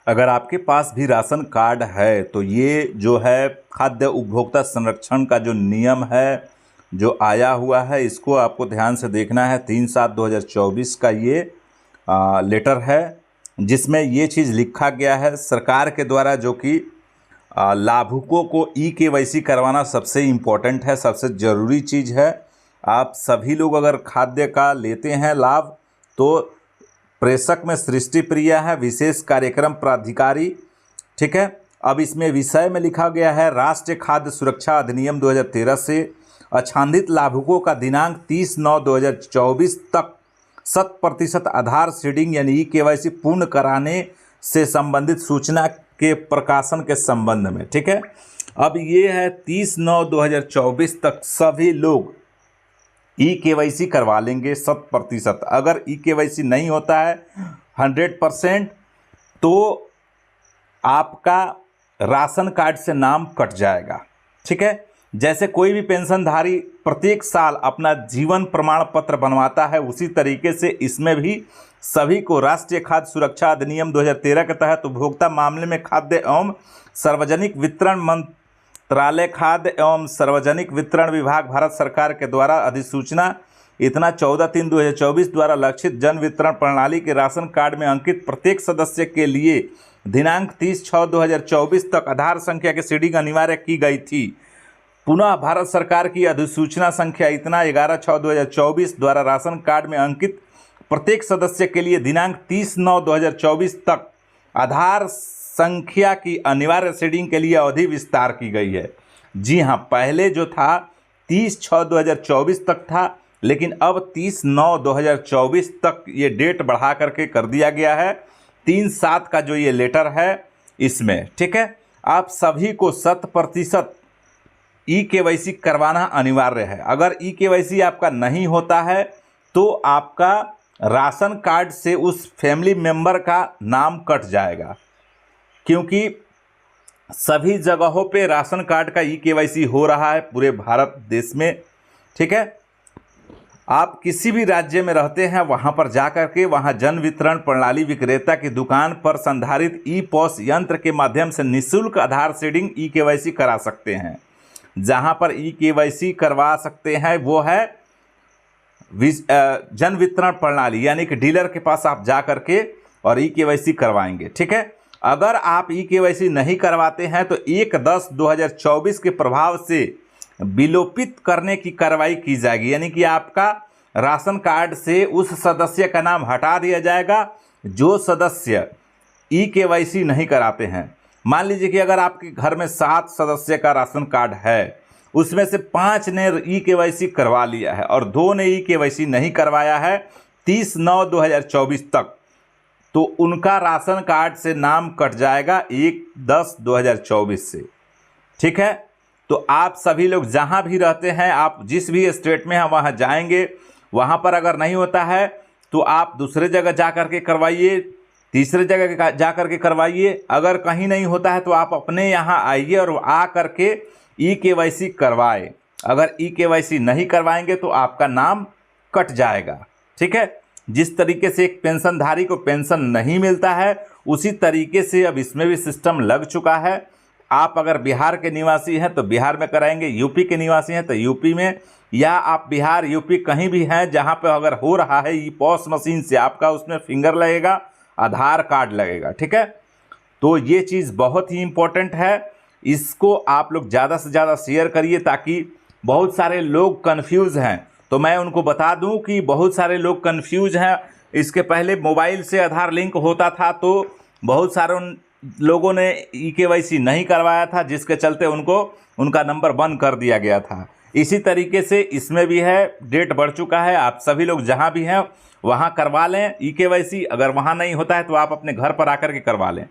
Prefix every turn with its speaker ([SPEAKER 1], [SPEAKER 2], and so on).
[SPEAKER 1] अगर आपके पास भी राशन कार्ड है तो ये जो है खाद्य उपभोक्ता संरक्षण का जो नियम है जो आया हुआ है, इसको आपको ध्यान से देखना है। 3/7/2024 का ये लेटर है, जिसमें ये चीज़ लिखा गया है सरकार के द्वारा, जो कि लाभुकों को ई-केवाईसी करवाना सबसे इम्पोर्टेंट है, सबसे ज़रूरी चीज़ है। आप सभी लोग अगर खाद्य का लेते हैं लाभ, तो प्रेषक में सृष्टि प्रिया है, विशेष कार्यक्रम प्राधिकारी, ठीक है। अब इसमें विषय में लिखा गया है राष्ट्रीय खाद्य सुरक्षा अधिनियम 2013 से अच्छादित लाभुकों का दिनांक 30/9/2024 तक 100% आधार सीडिंग यानी ई-केवाईसी पूर्ण कराने से संबंधित सूचना के प्रकाशन के संबंध में, ठीक है। अब ये है 30/9/2024 तक सभी लोग ई-केवाईसी करवा लेंगे 100%। अगर ई-केवाईसी नहीं होता है 100%, तो आपका राशन कार्ड से नाम कट जाएगा, ठीक है। जैसे कोई भी पेंशनधारी प्रत्येक साल अपना जीवन प्रमाण पत्र बनवाता है, उसी तरीके से इसमें भी सभी को राष्ट्रीय खाद्य सुरक्षा अधिनियम 2013 के तहत उपभोक्ता मामले में खाद्य एवं सार्वजनिक वितरण मंत्रालय, खाद्य एवं सार्वजनिक वितरण विभाग, भारत सरकार के द्वारा अधिसूचना इतना 14/3/2024 द्वारा लक्षित जन वितरण प्रणाली के राशन कार्ड में अंकित प्रत्येक सदस्य के लिए दिनांक 30/6/2024 तक आधार संख्या की सीडिंग अनिवार्य की गई थी। पुनः भारत सरकार की अधिसूचना संख्या इतना 11/6/2024 द्वारा राशन कार्ड में अंकित प्रत्येक सदस्य के लिए दिनांक 30/9/2024 तक आधार संख्या की अनिवार्य सीडिंग के लिए अवधि विस्तार की गई है। जी हाँ, पहले जो था 30/6/2024 तक था, लेकिन अब 30/9/2024 तक ये डेट बढ़ा करके कर दिया गया है। 3/7 का जो ये लेटर है इसमें, ठीक है। आप सभी को 100% ई-केवाईसी करवाना अनिवार्य है। अगर ई-केवाईसी आपका नहीं होता है तो आपका राशन कार्ड से उस फैमिली मेंबर का नाम कट जाएगा, क्योंकि सभी जगहों पे राशन कार्ड का ई-केवाईसी हो रहा है पूरे भारत देश में, ठीक है। आप किसी भी राज्य में रहते हैं, वहाँ पर जा कर के वहाँ जन वितरण प्रणाली विक्रेता की दुकान पर संधारित ई-पॉस यंत्र के माध्यम से निःशुल्क आधार सीडिंग ई-केवाईसी करा सकते हैं। जहाँ पर ई-केवाईसी करवा सकते हैं वो है जन वितरण प्रणाली, यानी कि डीलर के पास आप जा करके और ई-केवाईसी करवाएंगे, ठीक है। अगर आप ई-केवाईसी नहीं करवाते हैं तो 1/10/2024 के प्रभाव से विलोपित करने की कार्रवाई की जाएगी, यानी कि आपका राशन कार्ड से उस सदस्य का नाम हटा दिया जाएगा जो सदस्य ई-केवाईसी नहीं कराते हैं। मान लीजिए कि अगर आपके घर में 7 सदस्य का राशन कार्ड है, उसमें से 5 ने ई-केवाईसी करवा लिया है और 2 ने ई-केवाईसी नहीं करवाया है 30/9/2024 तक, तो उनका राशन कार्ड से नाम कट जाएगा 1/10/2024 से, ठीक है। तो आप सभी लोग जहां भी रहते हैं, आप जिस भी स्टेट में हैं वहां जाएंगे, वहां पर अगर नहीं होता है तो आप दूसरे जगह जा कर के करवाइए, तीसरे जगह जा कर के करवाइए। अगर कहीं नहीं होता है तो आप अपने यहाँ आइए और आ करके ई-केवाईसी करवाए। अगर ई-केवाईसी नहीं करवाएंगे तो आपका नाम कट जाएगा, ठीक है। जिस तरीके से एक पेंशनधारी को पेंशन नहीं मिलता है, उसी तरीके से अब इसमें भी सिस्टम लग चुका है। आप अगर बिहार के निवासी हैं तो बिहार में कराएंगे, यूपी के निवासी हैं तो यूपी में, या आप बिहार यूपी कहीं भी हैं जहां पे अगर हो रहा है ई-पॉस मशीन से, आपका उसमें फिंगर लगेगा, आधार कार्ड लगेगा, ठीक है। तो ये चीज़ बहुत ही इम्पोर्टेंट है, इसको आप लोग ज़्यादा से ज़्यादा शेयर करिए ताकि बहुत सारे लोग कन्फ्यूज़ हैं। तो मैं उनको बता दूं कि बहुत सारे लोग कन्फ्यूज हैं। इसके पहले मोबाइल से आधार लिंक होता था तो बहुत सारे लोगों ने ई-केवाईसी नहीं करवाया था, जिसके चलते उनका नंबर बंद कर दिया गया था। इसी तरीके से इसमें भी है, डेट बढ़ चुका है। आप सभी लोग जहां भी हैं वहां करवा लें ई-केवाईसी। अगर वहां नहीं होता है तो आप अपने घर पर आकर के करवा लें।